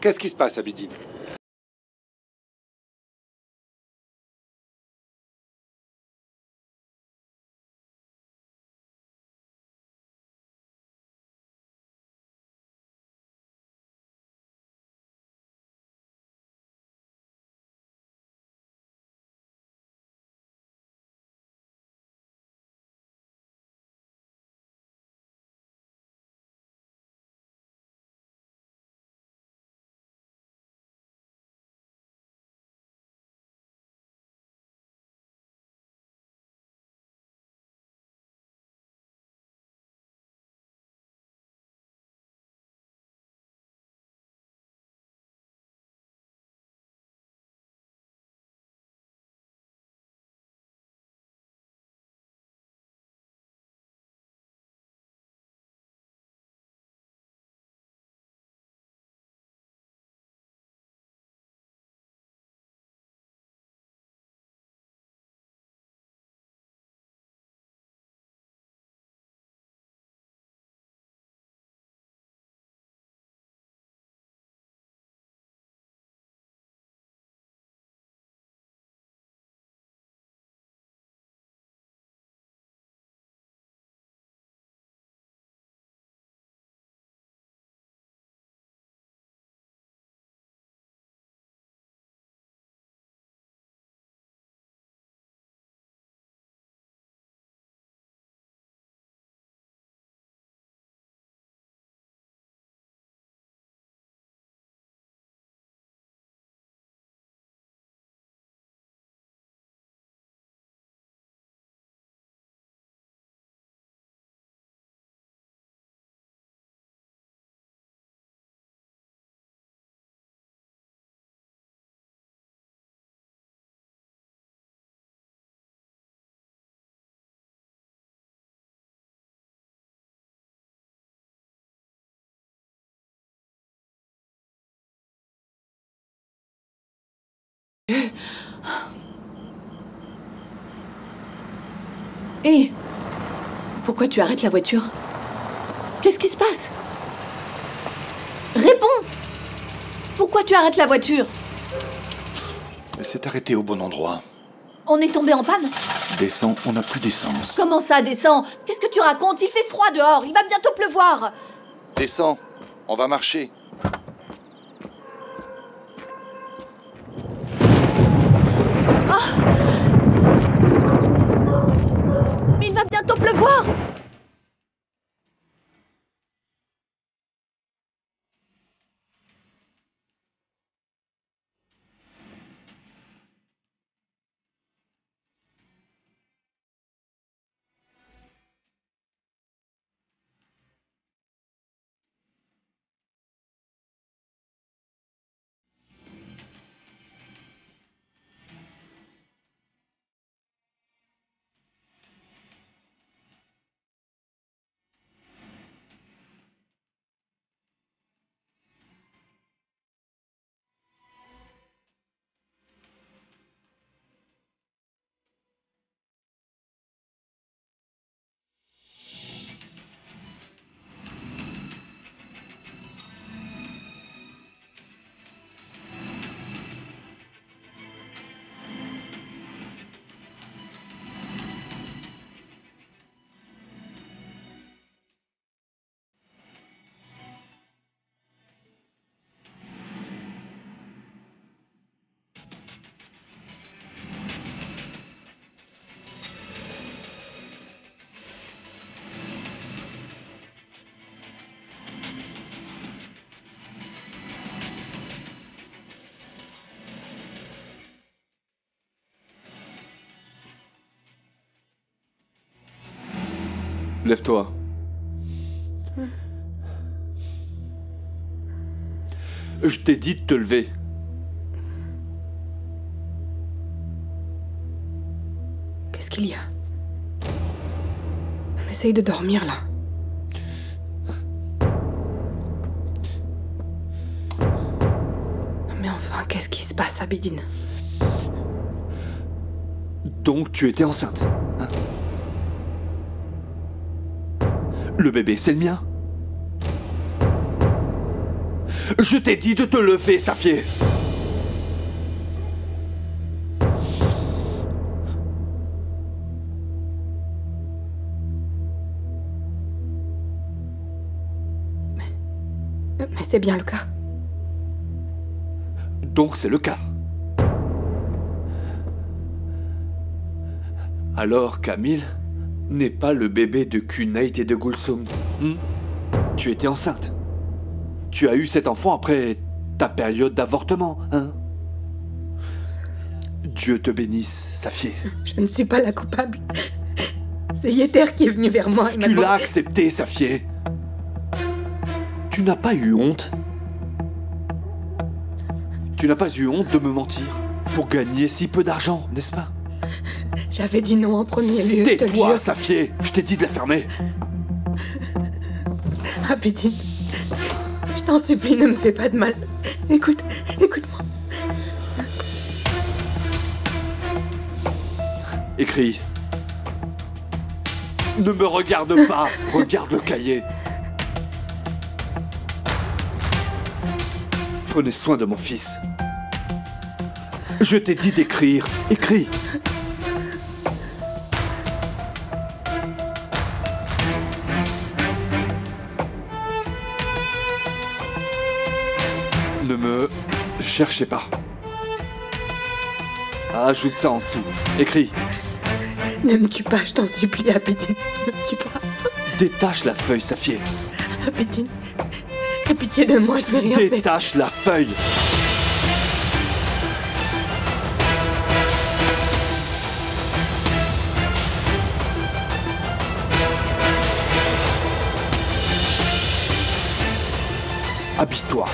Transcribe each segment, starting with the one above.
Qu'est-ce qui se passe, Abidine? Hé! Pourquoi tu arrêtes la voiture? Qu'est-ce qui se passe? Réponds! Pourquoi tu arrêtes la voiture? Elle s'est arrêtée au bon endroit. On est tombé en panne? Descends, on n'a plus d'essence. Comment ça, descends? Qu'est-ce que tu racontes? Il fait froid dehors, il va bientôt pleuvoir! Descends, on va marcher. Mais il va bientôt pleuvoir! Lève-toi. Je t'ai dit de te lever. Qu'est-ce qu'il y a? On essaye de dormir, là. Mais enfin, qu'est-ce qui se passe, Abidine? Donc tu étais enceinte, hein? Le bébé, c'est le mien. Je t'ai dit de te lever, Safié. Mais c'est bien le cas. Donc c'est le cas. Alors, Camille n'est pas le bébé de Cuneit et de Gulsum. Tu étais enceinte. Tu as eu cet enfant après ta période d'avortement, hein? Dieu te bénisse, Safié. Je ne suis pas la coupable. C'est Yeter qui est venu vers moi et m'a Tu demandé... l'as accepté, Safié. Tu n'as pas eu honte? Tu n'as pas eu honte de me mentir pour gagner si peu d'argent, n'est-ce pas? J'avais dit non en premier lieu, je te le Tais-toi, jure. Safié. Je t'ai dit de la fermer. Abidine, je t'en supplie, ne me fais pas de mal. Écoute-moi. Écris. Ne me regarde pas. Regarde le cahier. Prenez soin de mon fils. Je t'ai dit d'écrire. Écris. Ne me cherchez pas. Ajoute ça en dessous. Écris. Ne me tue pas, je t'en supplie, Abidine. Ne me tue pas. Détache la feuille, Safié. Abidine, aie pitié de moi, je n'ai rien fait. Détache la feuille. Habille-toi.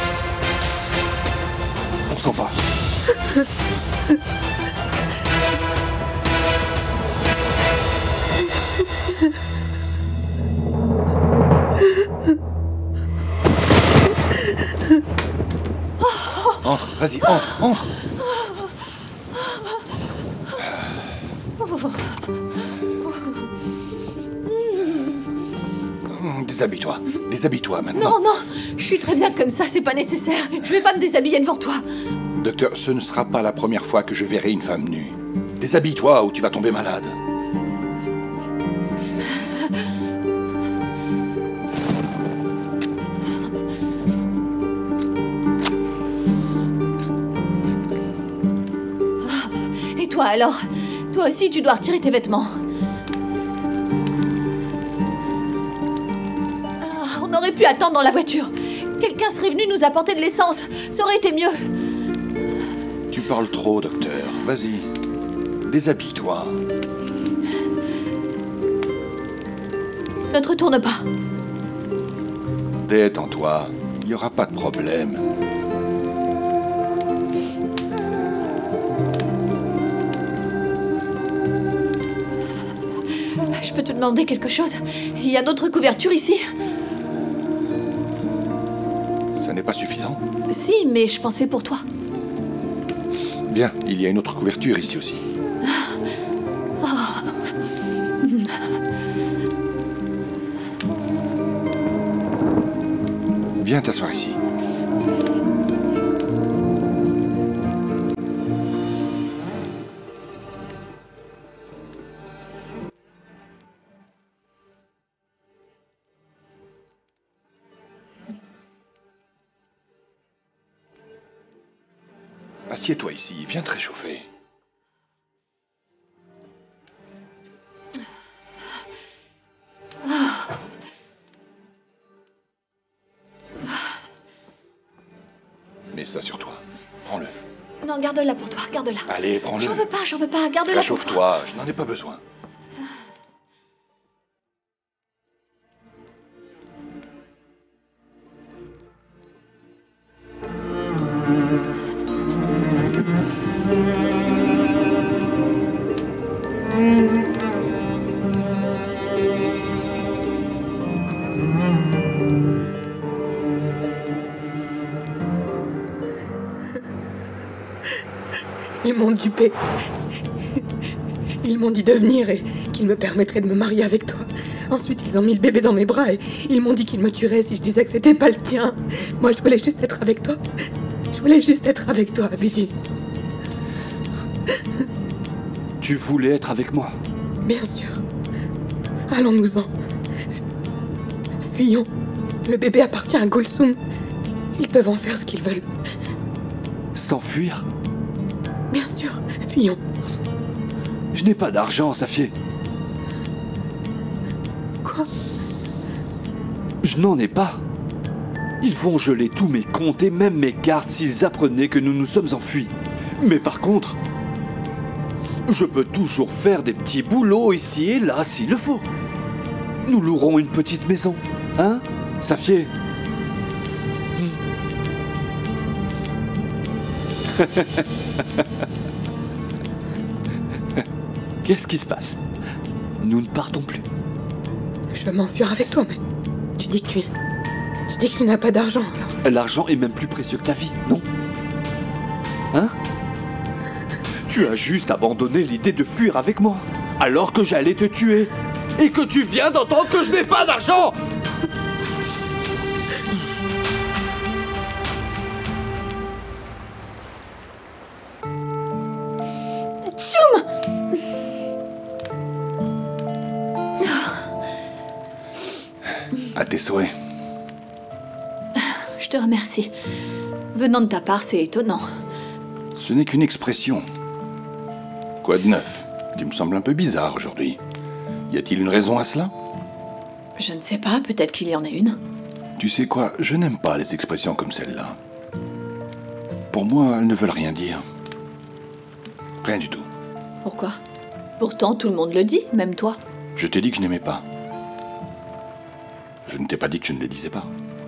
On s'en va. Entre, vas-y, entre. Déshabille-toi maintenant. Non, je suis très bien comme ça, c'est pas nécessaire. Je vais pas me déshabiller devant toi. Docteur, ce ne sera pas la première fois que je verrai une femme nue. Déshabille-toi ou tu vas tomber malade. Et toi alors? Toi aussi, tu dois retirer tes vêtements. On aurait pu attendre dans la voiture. Quelqu'un serait venu nous apporter de l'essence. Ça aurait été mieux. Tu parles trop, docteur. Vas-y. Déshabille-toi. Ne te retourne pas. Détends-toi. Il n'y aura pas de problème. Je peux te demander quelque chose? Il y a d'autres couvertures ici? Ça n'est pas suffisant? Si, mais je pensais pour toi. Bien, il y a une autre couverture ici aussi. Viens t'asseoir ici. Assieds-toi ici, viens te réchauffer. Mets ça sur toi. Prends-le. Non, garde-la pour toi, garde-la. Allez, prends-le. J'en veux pas, garde-la pour toi. Réchauffe-toi, je n'en ai pas besoin. Ils m'ont dupé. Ils m'ont dit de venir et qu'ils me permettraient de me marier avec toi. Ensuite, ils ont mis le bébé dans mes bras et ils m'ont dit qu'ils me tueraient si je disais que c'était pas le tien. Moi, je voulais juste être avec toi. Je voulais juste être avec toi, Abedin. Tu voulais être avec moi? Bien sûr. Allons-nous-en. Fuyons. Le bébé appartient à Gulsum. Ils peuvent en faire ce qu'ils veulent. S'enfuir? Bien sûr, fuyons. Je n'ai pas d'argent, Safié. Quoi? Je n'en ai pas. Ils vont geler tous mes comptes et même mes cartes s'ils apprenaient que nous nous sommes enfuis. Mais par contre, je peux toujours faire des petits boulots ici et là s'il le faut. Nous louerons une petite maison, hein, Safié? Qu'est-ce qui se passe? Nous ne partons plus. Je veux m'enfuir avec toi, mais tu dis que tu n'as pas d'argent, alors. L'argent est même plus précieux que ta vie, non? Hein? Tu as juste abandonné l'idée de fuir avec moi, alors que j'allais te tuer. Et que tu viens d'entendre que je n'ai pas d'argent! Choum! À tes souhaits. Je te remercie. Venant de ta part, c'est étonnant. Ce n'est qu'une expression. Quoi de neuf? Tu me sembles un peu bizarre aujourd'hui. Y a-t-il une raison à cela? Je ne sais pas, peut-être qu'il y en a une. Tu sais quoi, je n'aime pas les expressions comme celle-là. Pour moi, elles ne veulent rien dire. Rien du tout. Pourquoi? Pourtant, tout le monde le dit, même toi. Je t'ai dit que je n'aimais pas. Je ne t'ai pas dit que je ne les disais pas.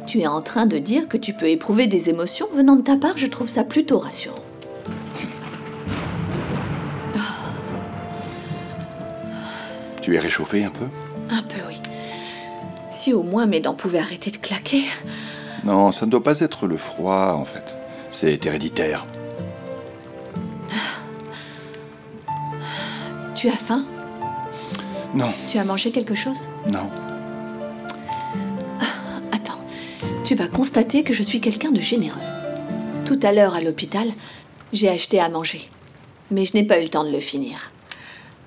Tu es en train de dire que tu peux éprouver des émotions venant de ta part, je trouve ça plutôt rassurant. Tu es réchauffé un peu? Un peu, oui. Si au moins mes dents pouvaient arrêter de claquer. Non, ça ne doit pas être le froid, en fait. C'est héréditaire. Tu as faim? Non, Tu as mangé quelque chose? non. Attends, tu vas constater que je suis quelqu'un de généreux. Tout à l'heure, à l'hôpital, j'ai acheté à manger. Mais je n'ai pas eu le temps de le finir.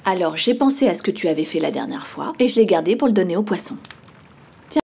Alors, j'ai pensé à ce que tu avais fait la dernière fois et je l'ai gardé pour le donner aux poissons. Tiens.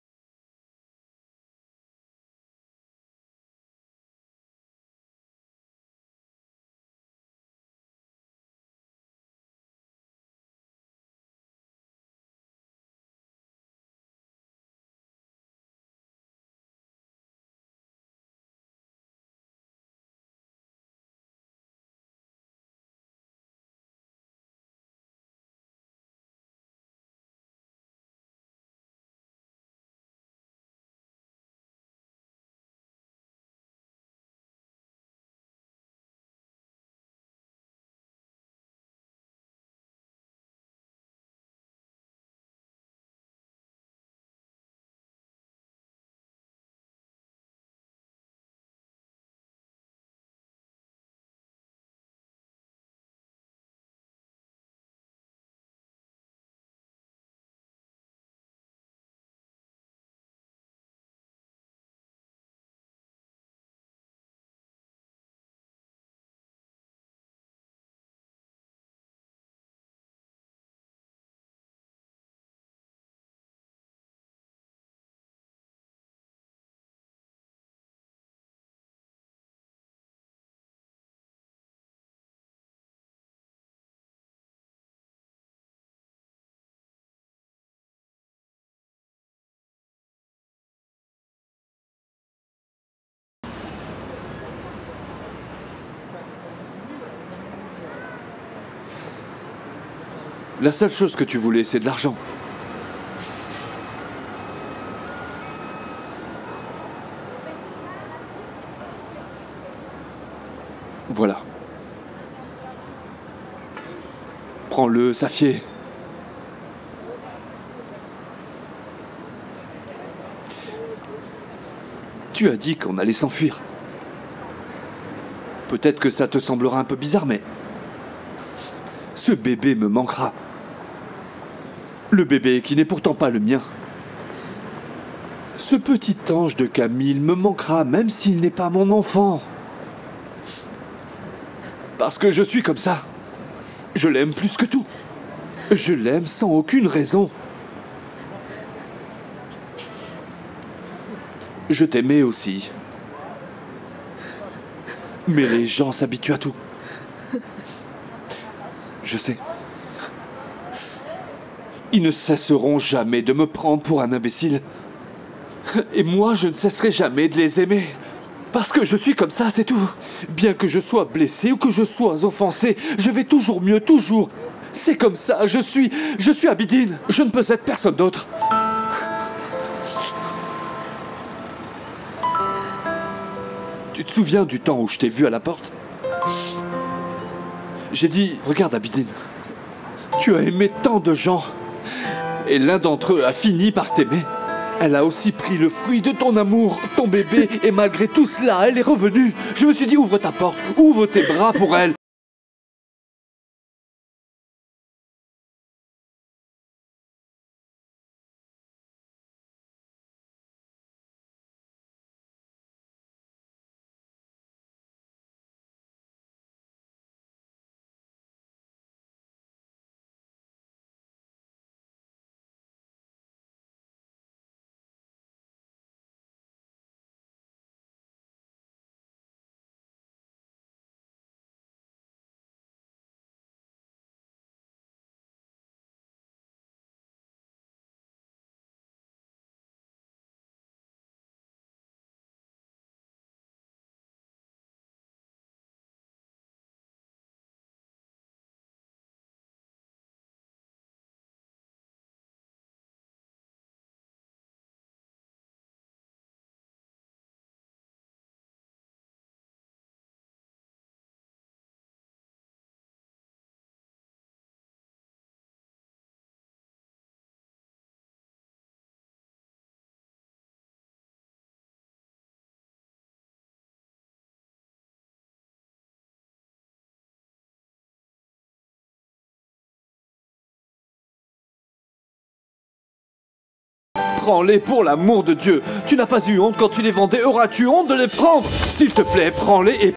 La seule chose que tu voulais, c'est de l'argent. Voilà. Prends-le, Safié. Tu as dit qu'on allait s'enfuir. Peut-être que ça te semblera un peu bizarre, mais... ce bébé me manquera. Le bébé qui n'est pourtant pas le mien. Ce petit ange de Camille me manquera même s'il n'est pas mon enfant. Parce que je suis comme ça. Je l'aime plus que tout. Je l'aime sans aucune raison. Je t'aimais aussi. Mais les gens s'habituent à tout. Je sais. Ils ne cesseront jamais de me prendre pour un imbécile. Et moi, je ne cesserai jamais de les aimer. Parce que je suis comme ça, c'est tout. Bien que je sois blessé ou que je sois offensé, je vais toujours mieux, toujours. C'est comme ça, je suis Abidine. Je ne peux être personne d'autre. Tu te souviens du temps où je t'ai vu à la porte? J'ai dit, regarde Abidine, tu as aimé tant de gens. Et l'un d'entre eux a fini par t'aimer. Elle a aussi pris le fruit de ton amour, ton bébé, et malgré tout cela, elle est revenue. Je me suis dit, ouvre ta porte, ouvre tes bras pour elle. Prends-les pour l'amour de Dieu. Tu n'as pas eu honte quand tu les vendais. Auras-tu honte de les prendre? S'il te plaît, prends-les et...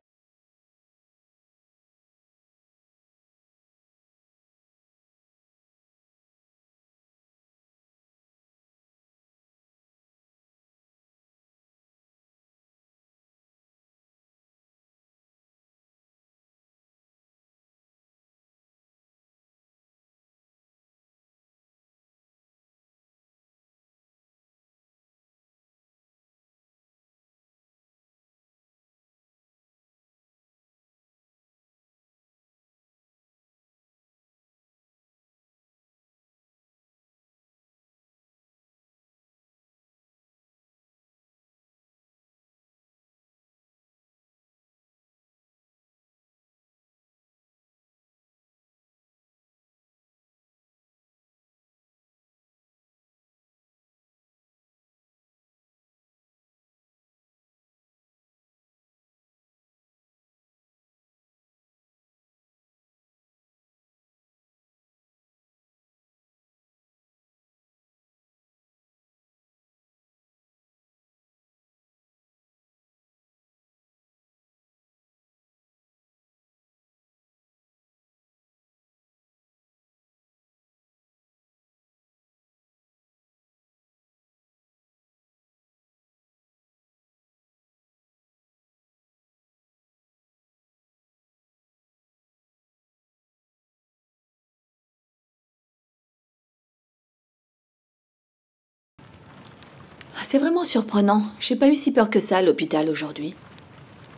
C'est vraiment surprenant. J'ai pas eu si peur que ça à l'hôpital aujourd'hui.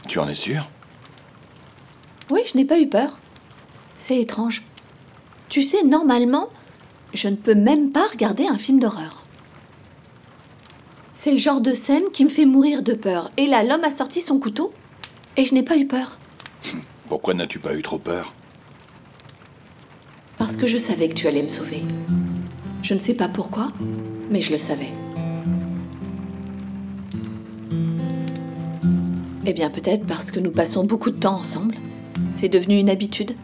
Tu en es sûr? Oui, je n'ai pas eu peur. C'est étrange. Tu sais, normalement, je ne peux même pas regarder un film d'horreur. C'est le genre de scène qui me fait mourir de peur. Et là, l'homme a sorti son couteau et je n'ai pas eu peur. Pourquoi n'as-tu pas eu trop peur? Parce que je savais que tu allais me sauver. Je ne sais pas pourquoi, mais je le savais. Eh bien, peut-être parce que nous passons beaucoup de temps ensemble. C'est devenu une habitude.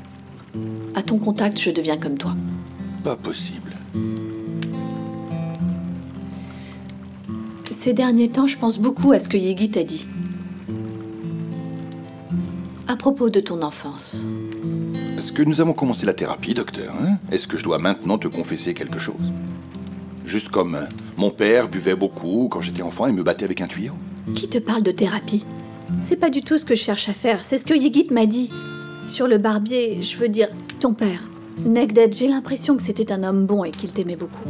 À ton contact, je deviens comme toi. Pas possible. Ces derniers temps, je pense beaucoup à ce que Yegi t'a dit. À propos de ton enfance. Est-ce que nous avons commencé la thérapie, docteur, hein? Est-ce que je dois maintenant te confesser quelque chose? Juste comme mon père buvait beaucoup quand j'étais enfant et me battait avec un tuyau. Qui te parle de thérapie? C'est pas du tout ce que je cherche à faire, c'est ce que Yigit m'a dit. Sur le barbier, je veux dire, ton père. Negdet, j'ai l'impression que c'était un homme bon et qu'il t'aimait beaucoup.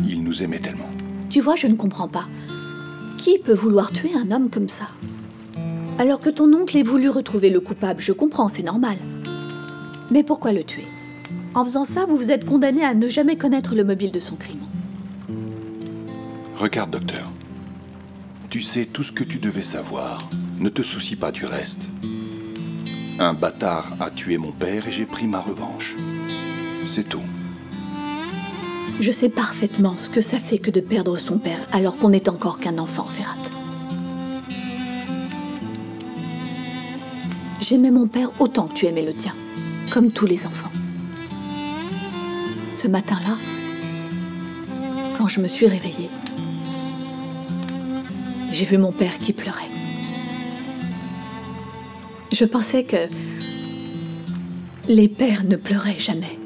Il nous aimait tellement. Tu vois, je ne comprends pas. Qui peut vouloir tuer un homme comme ça? Alors que ton oncle ait voulu retrouver le coupable, je comprends, c'est normal. Mais pourquoi le tuer? En faisant ça, vous vous êtes condamné à ne jamais connaître le mobile de son crime. Regarde, docteur. Tu sais tout ce que tu devais savoir. Ne te soucie pas du reste. Un bâtard a tué mon père et j'ai pris ma revanche. C'est tout. Je sais parfaitement ce que ça fait que de perdre son père alors qu'on n'est encore qu'un enfant, Ferhat. J'aimais mon père autant que tu aimais le tien, comme tous les enfants. Ce matin-là, quand je me suis réveillée, j'ai vu mon père qui pleurait. Je pensais que les pères ne pleuraient jamais.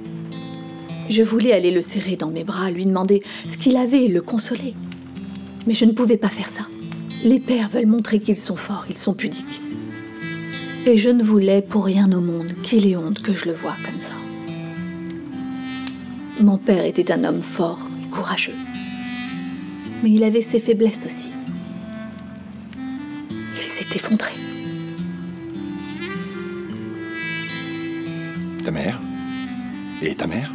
Je voulais aller le serrer dans mes bras, lui demander ce qu'il avait et le consoler. Mais je ne pouvais pas faire ça. Les pères veulent montrer qu'ils sont forts, ils sont pudiques. Et je ne voulais pour rien au monde qu'il ait honte que je le voie comme ça. Mon père était un homme fort et courageux. Mais il avait ses faiblesses aussi. Il s'est effondré. Ta mère? Et ta mère?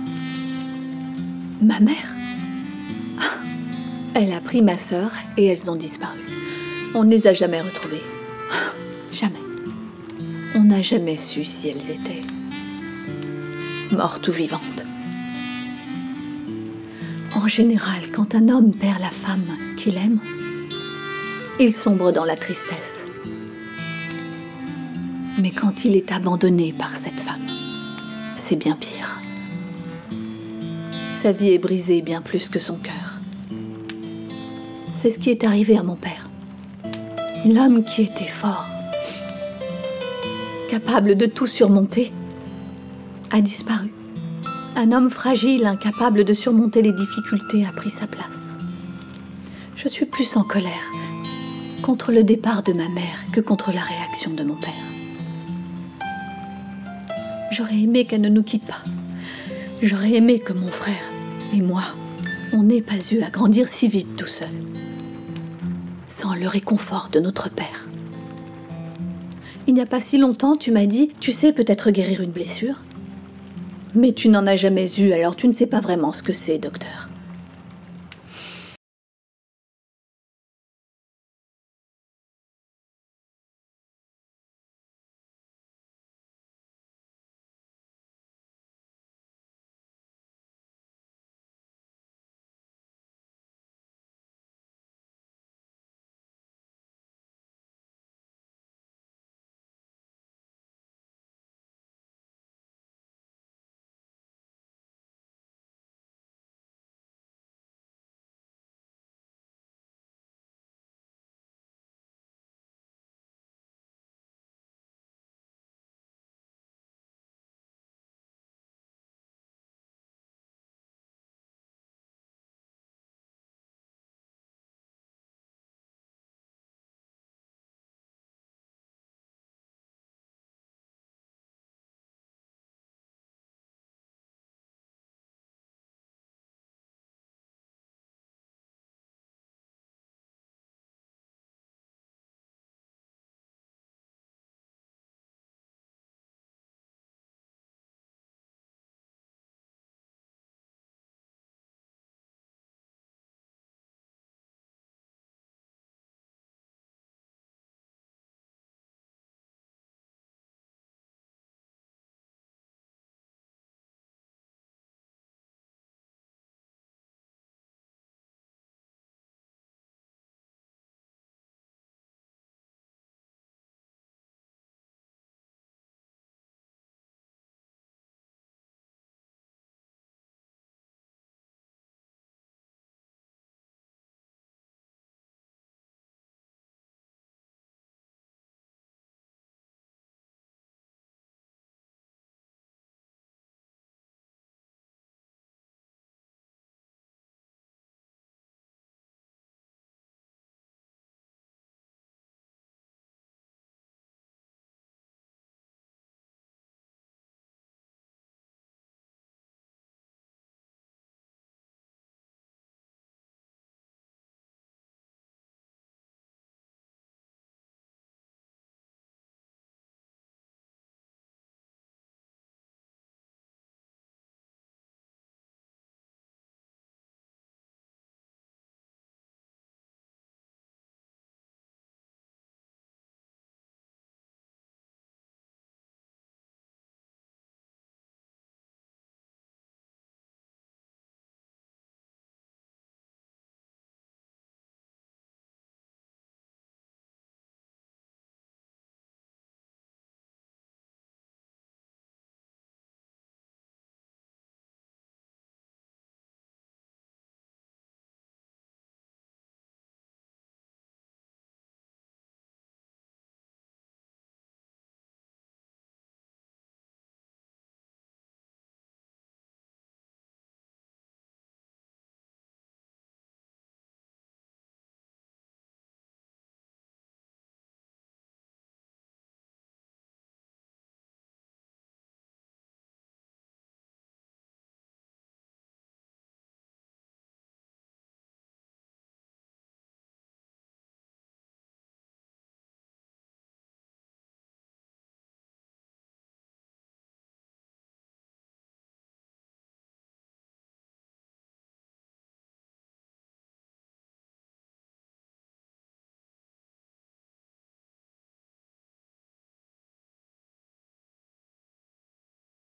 Ma mère? Ah, elle a pris ma sœur et elles ont disparu. On ne les a jamais retrouvées. Ah, jamais. On n'a jamais su si elles étaient mortes ou vivantes. En général, quand un homme perd la femme qu'il aime, il sombre dans la tristesse. Mais quand il est abandonné par cette femme, c'est bien pire. Sa vie est brisée bien plus que son cœur. C'est ce qui est arrivé à mon père. L'homme qui était fort, capable de tout surmonter, a disparu. Un homme fragile, incapable de surmonter les difficultés, a pris sa place. Je suis plus en colère contre le départ de ma mère que contre la réaction de mon père. J'aurais aimé qu'elle ne nous quitte pas. J'aurais aimé que mon frère et moi, on n'ait pas eu à grandir si vite tout seul, sans le réconfort de notre père. Il n'y a pas si longtemps, tu m'as dit, tu sais peut-être guérir une blessure, mais tu n'en as jamais eu, alors tu ne sais pas vraiment ce que c'est, docteur.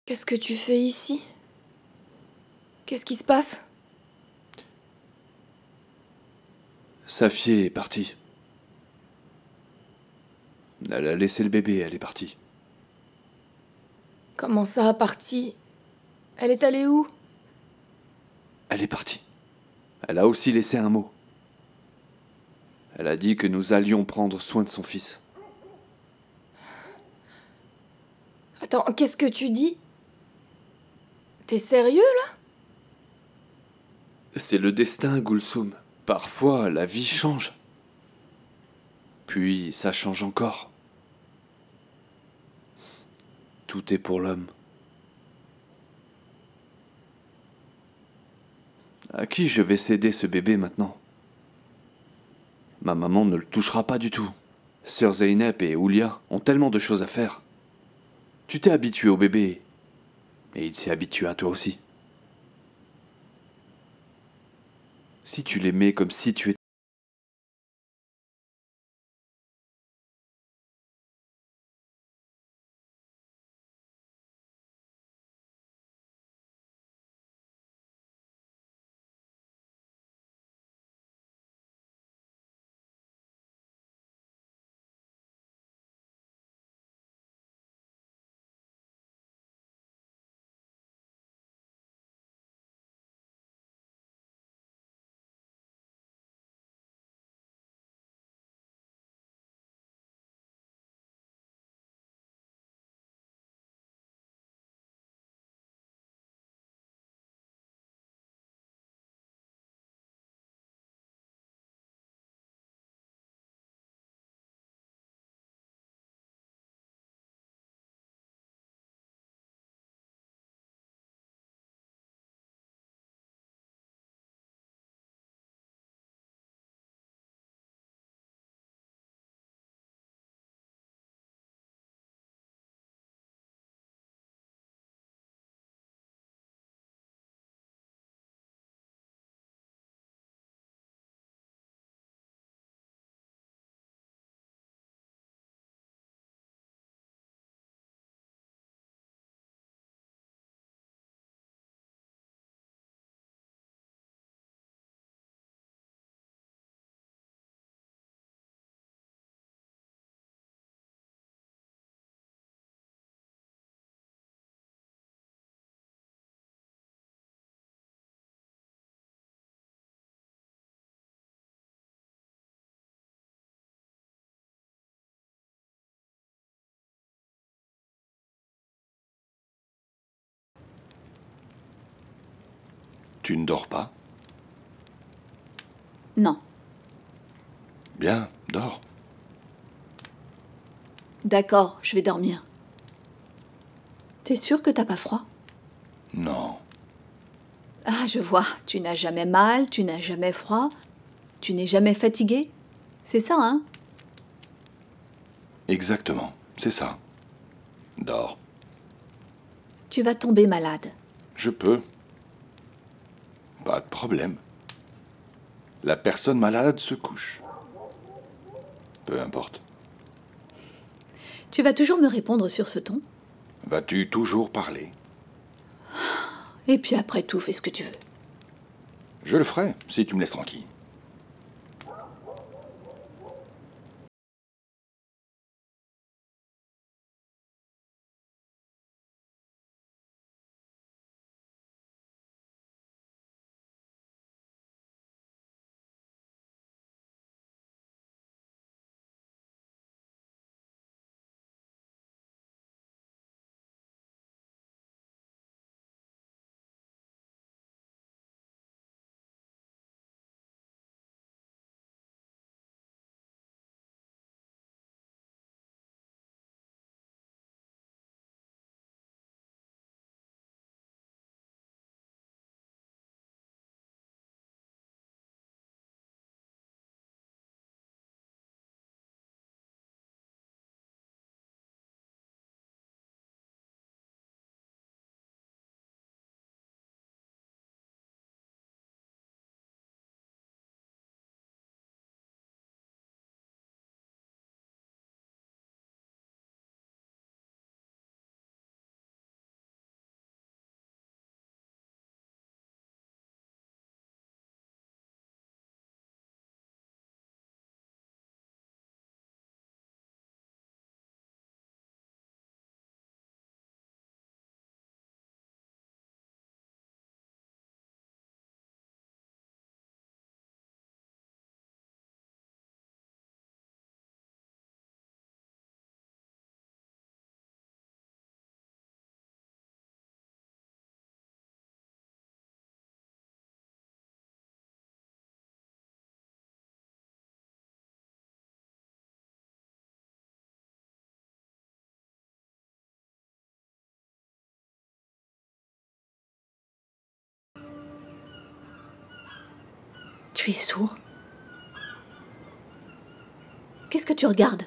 Qu'est-ce que tu fais ici? Qu'est-ce qui se passe? Safié est partie. Elle a laissé le bébé, elle est partie. Comment ça, partie? Elle est allée où? Elle est partie. Elle a aussi laissé un mot. Elle a dit que nous allions prendre soin de son fils. Attends, qu'est-ce que tu dis? T'es sérieux, là? C'est le destin, Gulsum. Parfois, la vie change. Puis, ça change encore. Tout est pour l'homme. À qui je vais céder ce bébé maintenant? Ma maman ne le touchera pas du tout. Sœur Zeynep et Oulia ont tellement de choses à faire. Tu t'es habitué au bébé, et il s'est habitué à toi aussi. Si tu l'aimais comme si tu étais... Tu ne dors pas? Non. Bien, dors. D'accord, je vais dormir. T'es sûr que t'as pas froid? Non. Ah, je vois. Tu n'as jamais mal, tu n'as jamais froid, tu n'es jamais fatigué. C'est ça, hein? Exactement, c'est ça. Dors. Tu vas tomber malade. Je peux. Pas de problème. La personne malade se couche. Peu importe. Tu vas toujours me répondre sur ce ton? Vas-tu toujours parler? Et puis après tout, fais ce que tu veux. Je le ferai, si tu me laisses tranquille. Tu es sourd? Qu'est-ce que tu regardes?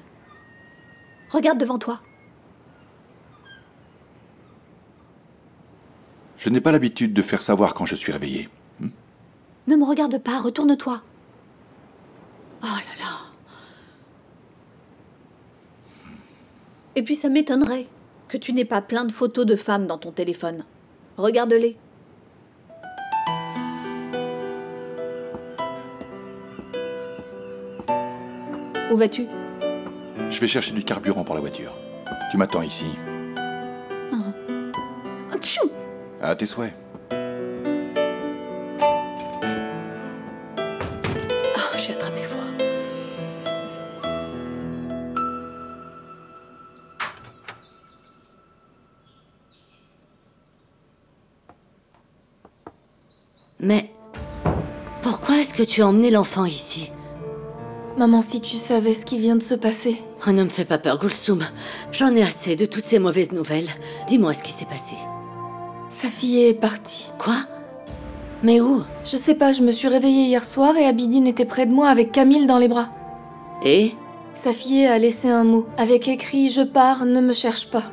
Regarde devant toi. Je n'ai pas l'habitude de faire savoir quand je suis réveillé. Ne me regarde pas, retourne-toi. Oh là là. Et puis ça m'étonnerait que tu n'aies pas plein de photos de femmes dans ton téléphone. Regarde-les. Où vas-tu? Je vais chercher du carburant pour la voiture. Tu m'attends ici. Tchou! À tes souhaits. Oh, j'ai attrapé froid. Mais pourquoi est-ce que tu as emmené l'enfant ici? Maman, si tu savais ce qui vient de se passer. Oh, ne me fais pas peur, Gulsum. J'en ai assez de toutes ces mauvaises nouvelles. Dis-moi ce qui s'est passé. Safi est partie. Quoi? Mais où? Je sais pas, je me suis réveillée hier soir et Abidine était près de moi avec Camille dans les bras. Et? Safi a laissé un mot, avec écrit « Je pars, ne me cherche pas ».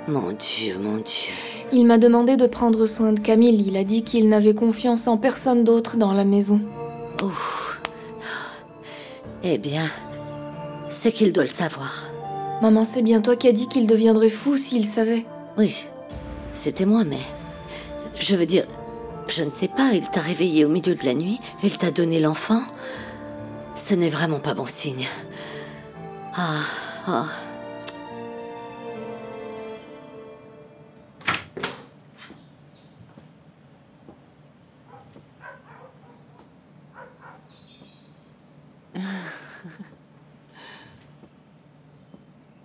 Mon Dieu, mon Dieu. Il m'a demandé de prendre soin de Camille. Il a dit qu'il n'avait confiance en personne d'autre dans la maison. Ouf. Eh bien, c'est qu'il doit le savoir. Maman, c'est bien toi qui as dit qu'il deviendrait fou s'il savait. Oui, c'était moi, mais... Je veux dire, je ne sais pas, il t'a réveillé au milieu de la nuit, il t'a donné l'enfant. Ce n'est vraiment pas bon signe. Ah, ah...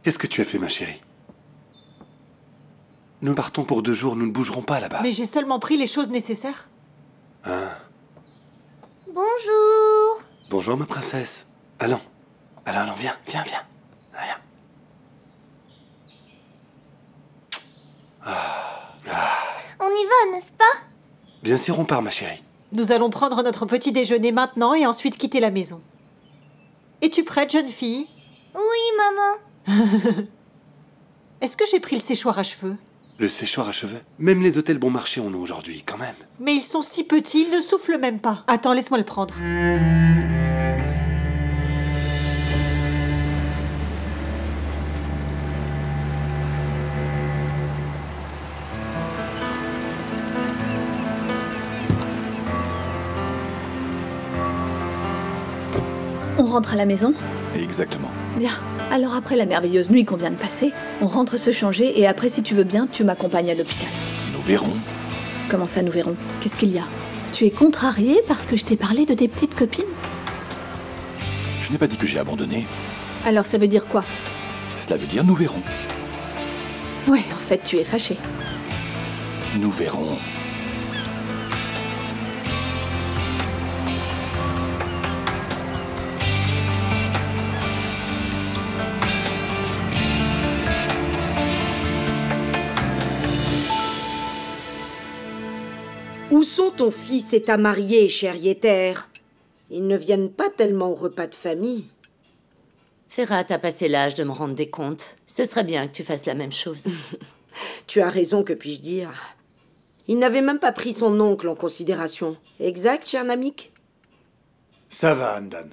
Qu'est-ce que tu as fait, ma chérie? Nous partons pour 2 jours, nous ne bougerons pas là-bas. Mais j'ai seulement pris les choses nécessaires. Hein? Bonjour. Bonjour, ma princesse. Allons, viens. Viens. On y va, n'est-ce pas? Bien sûr, on part, ma chérie. Nous allons prendre notre petit déjeuner maintenant et ensuite quitter la maison. Es-tu prête, jeune fille? Oui, maman. Est-ce que j'ai pris le séchoir à cheveux? Le séchoir à cheveux? Même les hôtels bon marché en ont aujourd'hui, quand même. Mais ils sont si petits, ils ne soufflent même pas. Attends, laisse-moi le prendre. On rentre à la maison? Exactement. Bien. Alors après la merveilleuse nuit qu'on vient de passer, on rentre se changer et après, si tu veux bien, tu m'accompagnes à l'hôpital. Nous verrons. Comment ça, nous verrons? Qu'est-ce qu'il y a? Tu es contrarié parce que je t'ai parlé de tes petites copines? Je n'ai pas dit que j'ai abandonné. Alors ça veut dire quoi? Cela veut dire nous verrons. Ouais, en fait, tu es fâché. Nous verrons. Où sont ton fils et ta mariée, cher Yeter? Ils ne viennent pas tellement au repas de famille. Ferhat a passé l'âge de me rendre des comptes. Ce serait bien que tu fasses la même chose. Tu as raison, que puis-je dire? Il n'avait même pas pris son oncle en considération. Exact, cher Namik? Ça va, Andan.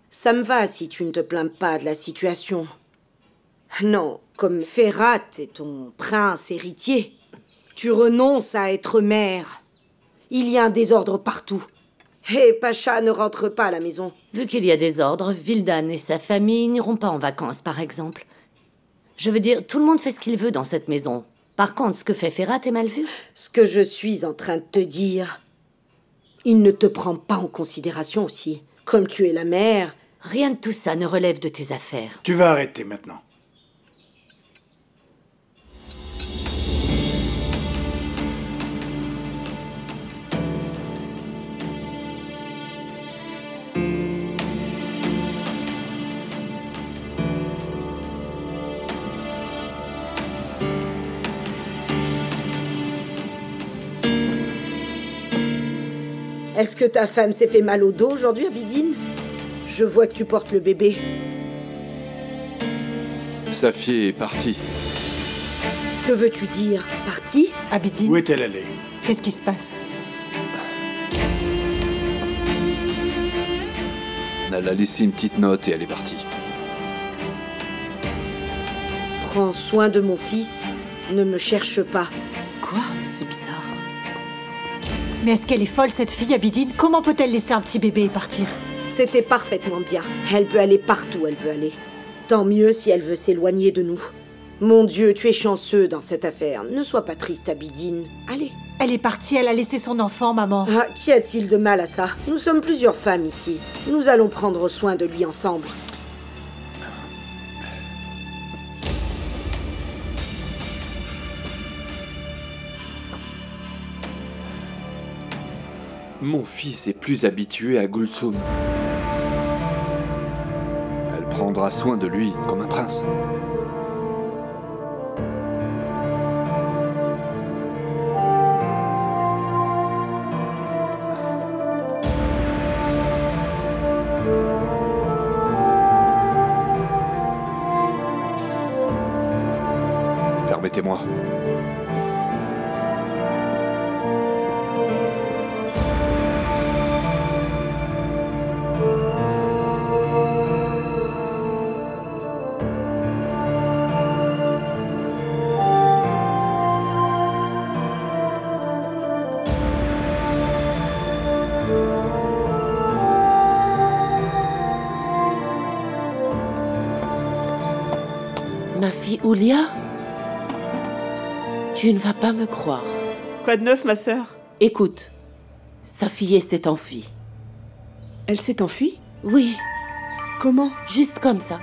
Ça me va si tu ne te plains pas de la situation. Non, comme Ferhat est ton prince héritier, tu renonces à être mère. Il y a un désordre partout. Et Pacha ne rentre pas à la maison. Vu qu'il y a des ordres, Vildan et sa famille n'iront pas en vacances, par exemple. Je veux dire, tout le monde fait ce qu'il veut dans cette maison. Par contre, ce que fait Ferhat est mal vu. Ce que je suis en train de te dire, il ne te prend pas en considération aussi. Comme tu es la mère... Rien de tout ça ne relève de tes affaires. Tu vas arrêter maintenant. Est-ce que ta femme s'est fait mal au dos aujourd'hui, Abidine? Je vois que tu portes le bébé. Safié est partie. Que veux-tu dire? Partie? Abidine, Où est-elle allée? qu'est-ce qui se passe? Elle a laissé une petite note et elle est partie. Prends soin de mon fils. Ne me cherche pas. Quoi? C'est bizarre. Mais est-ce qu'elle est folle, cette fille, Abidine? Comment peut-elle laisser un petit bébé et partir? C'était parfaitement bien. Elle peut aller partout où elle veut aller. Tant mieux si elle veut s'éloigner de nous. Mon Dieu, tu es chanceux dans cette affaire. Ne sois pas triste, Abidine. Allez. Elle est partie, elle a laissé son enfant, maman. Ah, qu'y a-t-il de mal à ça? Nous sommes plusieurs femmes ici. Nous allons prendre soin de lui ensemble. Mon fils est plus habitué à Gulsum. Elle prendra soin de lui comme un prince. Permettez-moi. Ma fille Oulia? Tu ne vas pas me croire. Quoi de neuf, ma sœur? Écoute, sa fille s'est enfuie. Elle s'est enfuie? Oui, Comment? juste comme ça.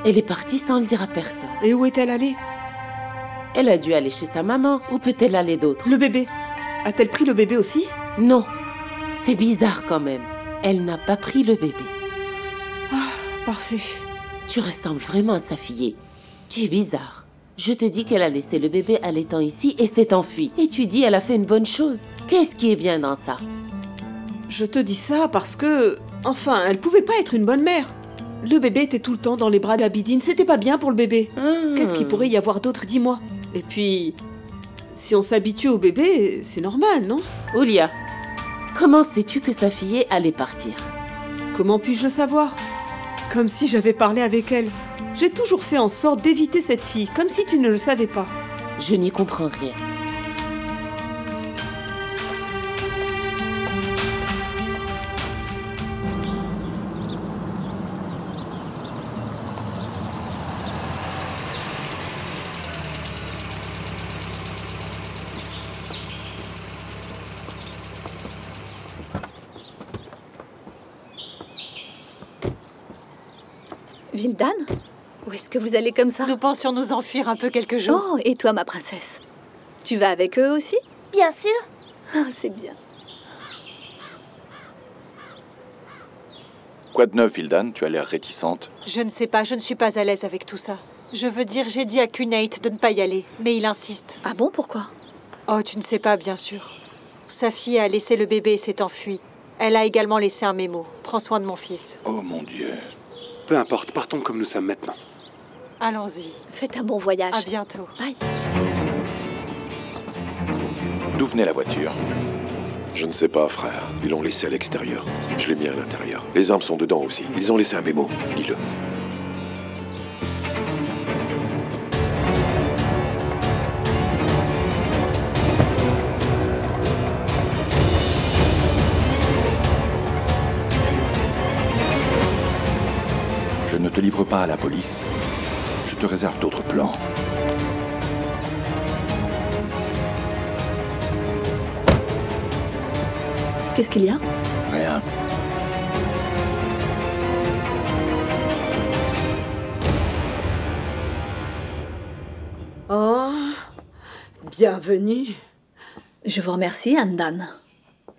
Elle est partie sans le dire à personne. Et où est-elle allée? Elle a dû aller chez sa maman. Où peut-elle aller d'autre? Le bébé. A-t-elle pris le bébé aussi? Non, c'est bizarre quand même. Elle n'a pas pris le bébé. Parfait. Tu ressembles vraiment à sa fille. Tu es bizarre. Je te dis qu'elle a laissé le bébé allaitant ici et s'est enfuie. Et tu dis elle a fait une bonne chose. Qu'est-ce qui est bien dans ça? Je te dis ça parce que... Enfin, elle pouvait pas être une bonne mère. Le bébé était tout le temps dans les bras d'Abidine. C'était pas bien pour le bébé. Qu'est-ce qu'il pourrait y avoir d'autre, dis-moi? Et puis... Si on s'habitue au bébé, c'est normal, non? Oulia, comment sais-tu que sa fille allait partir? Comment puis-je le savoir? Comme si j'avais parlé avec elle. J'ai toujours fait en sorte d'éviter cette fille, comme si tu ne le savais pas. Je n'y comprends rien. Vildan? Où est-ce que vous allez comme ça? Nous pensions nous enfuir un peu quelques jours. Oh, et toi, ma princesse? Tu vas avec eux aussi? Bien sûr. Ah, c'est bien. Quoi de neuf, Vildan? Tu as l'air réticente. Je ne sais pas, je ne suis pas à l'aise avec tout ça. Je veux dire, j'ai dit à Kunate de ne pas y aller, mais il insiste. Ah bon, pourquoi? Oh, tu ne sais pas, bien sûr. Sa fille a laissé le bébé et s'est enfuie. Elle a également laissé un mémo. Prends soin de mon fils. Oh mon Dieu. Peu importe, partons comme nous sommes maintenant. Allons-y. Faites un bon voyage. À bientôt. Bye. D'où venait la voiture? Je ne sais pas, frère. Ils l'ont laissé à l'extérieur. Je l'ai mis à l'intérieur. Les armes sont dedans aussi. Ils ont laissé un mémo. Lis-le. Je ne te livre pas à la police. Je te réserve d'autres plans. Qu'est-ce qu'il y a? Rien. Oh, bienvenue. Je vous remercie, Andan.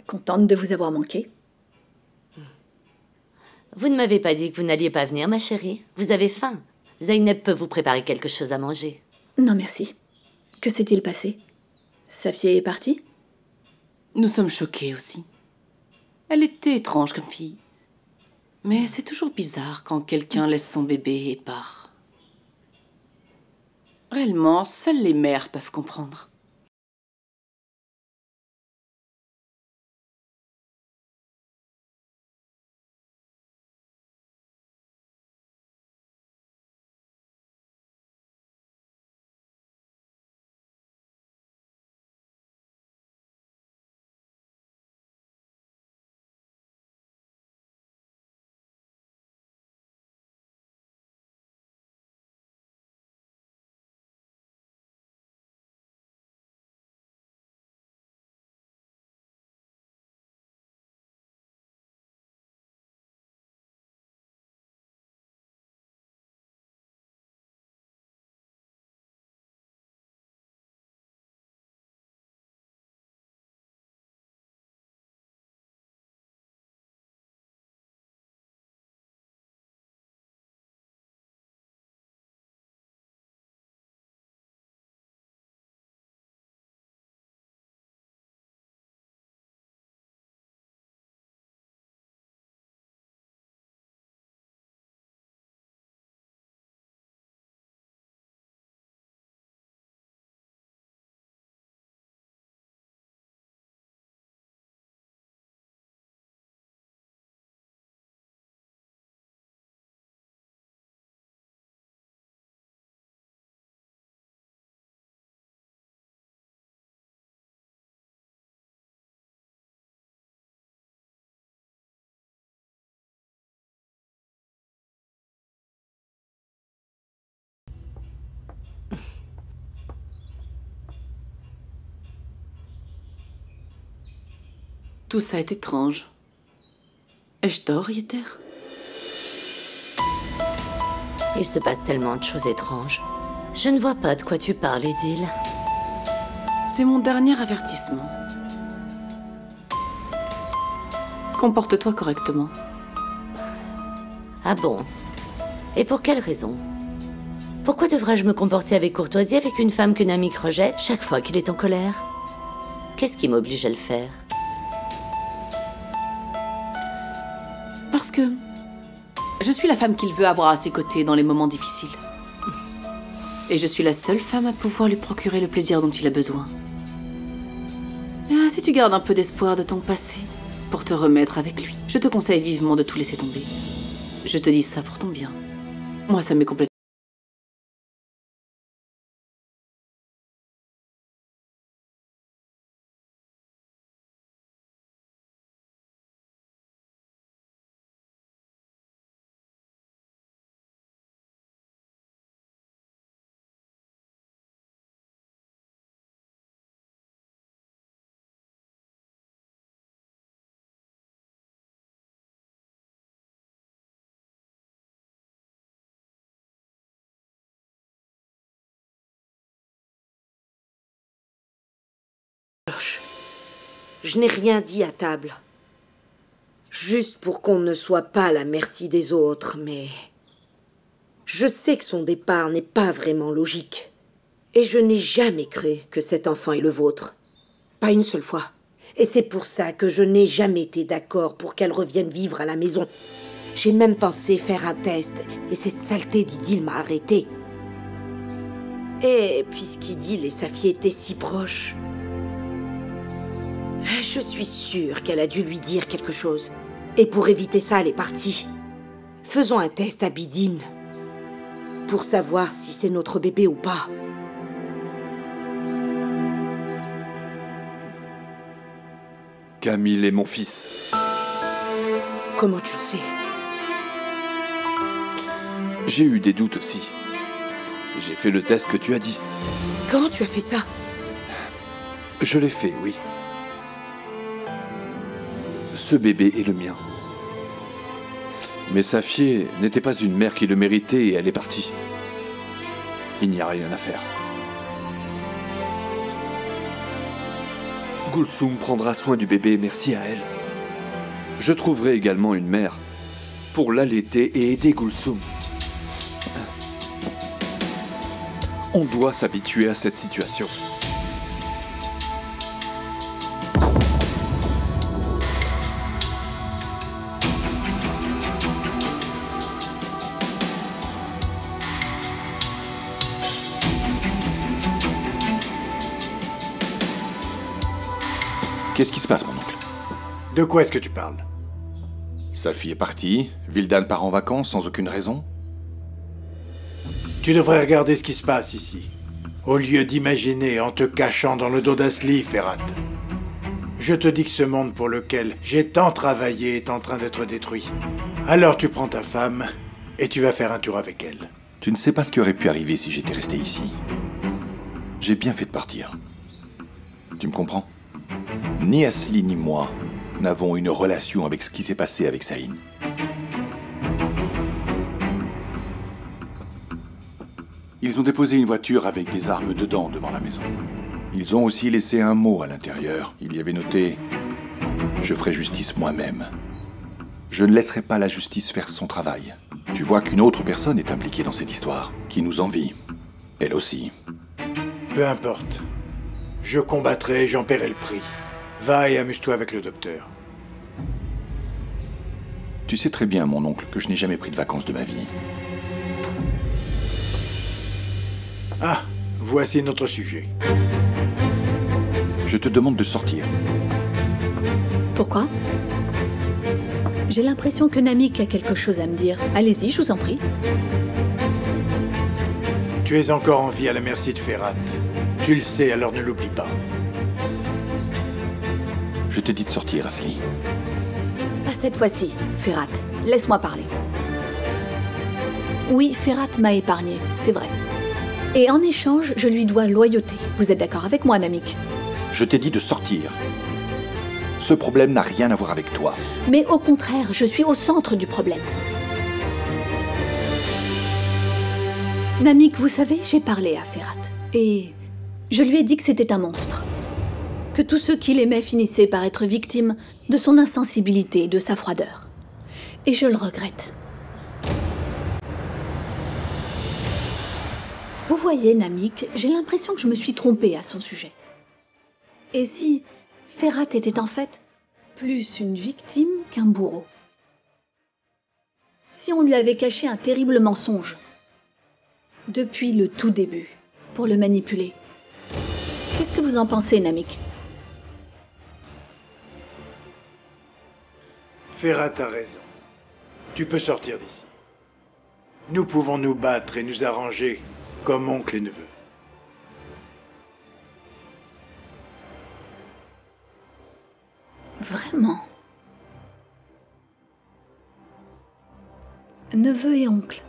Contente de vous avoir manqué. Vous ne m'avez pas dit que vous n'alliez pas venir, ma chérie. Vous avez faim. Zeynep peut vous préparer quelque chose à manger. Non, merci. Que s'est-il passé? Safié est partie? Nous sommes choqués aussi. Elle était étrange comme fille. Mais c'est toujours bizarre quand quelqu'un laisse son bébé et part. Réellement, seules les mères peuvent comprendre. Tout ça est étrange. Ai-je tort, Yeter? Il se passe tellement de choses étranges. Je ne vois pas de quoi tu parles, Idil. C'est mon dernier avertissement. Comporte-toi correctement. Ah bon? Et pour quelle raison? Pourquoi devrais-je me comporter avec courtoisie avec une femme que Namik rejette chaque fois qu'il est en colère? Qu'est-ce qui m'oblige à le faire? Parce que je suis la femme qu'il veut avoir à ses côtés dans les moments difficiles. Et je suis la seule femme à pouvoir lui procurer le plaisir dont il a besoin. Ah, si tu gardes un peu d'espoir de ton passé pour te remettre avec lui, je te conseille vivement de tout laisser tomber. Je te dis ça pour ton bien. Moi, ça m'est complètement... Je n'ai rien dit à table. Juste pour qu'on ne soit pas à la merci des autres, mais... Je sais que son départ n'est pas vraiment logique. Et je n'ai jamais cru que cet enfant est le vôtre. Pas une seule fois. Et c'est pour ça que je n'ai jamais été d'accord pour qu'elle revienne vivre à la maison. J'ai même pensé faire un test, et cette saleté d'Idil m'a arrêté. Et puisqu'Idil et sa fille étaient si proches... Je suis sûre qu'elle a dû lui dire quelque chose. Et pour éviter ça, elle est partie. Faisons un test à Bidin. Pour savoir si c'est notre bébé ou pas. Camille est mon fils. Comment tu le sais? J'ai eu des doutes aussi. J'ai fait le test que tu as dit. Quand tu as fait ça? Je l'ai fait, oui. Ce bébé est le mien. Mais sa fille n'était pas une mère qui le méritait et elle est partie. Il n'y a rien à faire. Gulsum prendra soin du bébé, merci à elle. Je trouverai également une mère pour l'allaiter et aider Gulsum. On doit s'habituer à cette situation. Qu'est-ce qui se passe, mon oncle? De quoi est-ce que tu parles? Sa fille est partie, Vildan part en vacances sans aucune raison. Tu devrais regarder ce qui se passe ici, au lieu d'imaginer en te cachant dans le dos d'Asli, Ferhat. Je te dis que ce monde pour lequel j'ai tant travaillé est en train d'être détruit. Alors tu prends ta femme et tu vas faire un tour avec elle. Tu ne sais pas ce qui aurait pu arriver si j'étais resté ici. J'ai bien fait de partir. Tu me comprends? Ni Asli ni moi n'avons une relation avec ce qui s'est passé avec Saïn. Ils ont déposé une voiture avec des armes dedans devant la maison. Ils ont aussi laissé un mot à l'intérieur. Il y avait noté « Je ferai justice moi-même ». Je ne laisserai pas la justice faire son travail. Tu vois qu'une autre personne est impliquée dans cette histoire, qui nous envie. Elle aussi. Peu importe. Je combattrai et j'en paierai le prix. Va et amuse-toi avec le docteur. Tu sais très bien, mon oncle, que je n'ai jamais pris de vacances de ma vie. Ah, voici notre sujet. Je te demande de sortir. Pourquoi? J'ai l'impression que Namik a quelque chose à me dire. Allez-y, je vous en prie. Tu es encore en vie à la merci de Ferhat. Tu le sais, alors ne l'oublie pas. Je t'ai dit de sortir, Asli. Pas cette fois-ci, Ferhat. Laisse-moi parler. Oui, Ferhat m'a épargné, c'est vrai. Et en échange, je lui dois loyauté. Vous êtes d'accord avec moi, Namik? Je t'ai dit de sortir. Ce problème n'a rien à voir avec toi. Mais au contraire, je suis au centre du problème. Namik, vous savez, j'ai parlé à Ferhat. Et je lui ai dit que c'était un monstre. Que tous ceux qui l'aimaient finissaient par être victimes de son insensibilité et de sa froideur. Et je le regrette. Vous voyez, Namik, j'ai l'impression que je me suis trompée à son sujet. Et si Ferhat était en fait plus une victime qu'un bourreau? Si on lui avait caché un terrible mensonge depuis le tout début pour le manipuler? Qu'est-ce que vous en pensez, Namik? Ferhat a raison. Tu peux sortir d'ici. Nous pouvons nous battre et nous arranger comme oncle et neveu. Vraiment? Neveu et oncle.